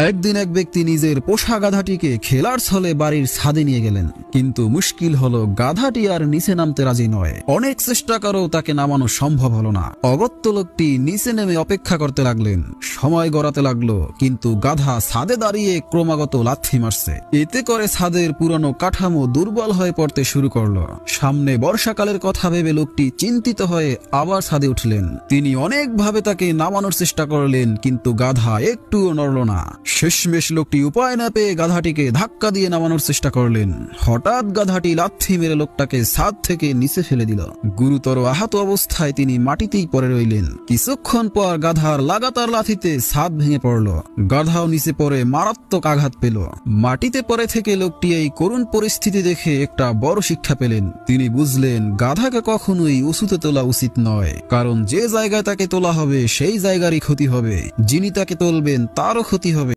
একদিন এক ব্যক্তি নিজের পোষা গাধাটিকে খেলার ছলে বাড়ির ছাদে নিয়ে গেলেন, কিন্তু মুশকিল হলো গাধাটি আর নিচে নামতে রাজি নয়। অনেক চেষ্টা করেও তাকে নামানো সম্ভব হলো না। অগত্য লোকটি নিচে নেমে অপেক্ষা করতে লাগলেন। সময় গড়াতে লাগলো, কিন্তু গাধা ছাদে দাঁড়িয়ে ক্রমাগত লাথি মারছে। এতে করে ছাদের পুরনো কাঠামো দুর্বল হয়ে পড়তে শুরু করলো। সামনে বর্ষাকালের কথা ভেবে লোকটি চিন্তিত হয়ে আবার ছাদে উঠলেন। তিনি অনেকভাবে তাকে নামানোর চেষ্টা করলেন, কিন্তু গাধা একটুও নড়ল না। শেষমেশ লোকটি উপায় না পেয়ে গাধাটিকে ধাক্কা দিয়ে নামানোর চেষ্টা করলেন। হঠাৎ গাধাটি লাথি মেরে লোকটাকে ছাদ থেকে নিচে ফেলে দিল। গুরুতর আহত অবস্থায় তিনি মাটিতেই পড়ে রইলেন। কিছুক্ষণ পর গাধার লাগাতার লাথিতে ছাদ ভেঙে পড়ল। গাধাও নিচে পড়ে মারাত্মক আঘাত পেল। মাটিতে পড়ে থেকে লোকটি এই করুণ পরিস্থিতি দেখে একটা বড় শিক্ষা পেলেন। তিনি বুঝলেন গাধাকে কখনোই উঁচুতে তোলা উচিত নয়, কারণ যে জায়গায় তাকে তোলা হবে সেই জায়গারই ক্ষতি হবে, যিনি তাকে তুলবেন তারও ক্ষতি হবে।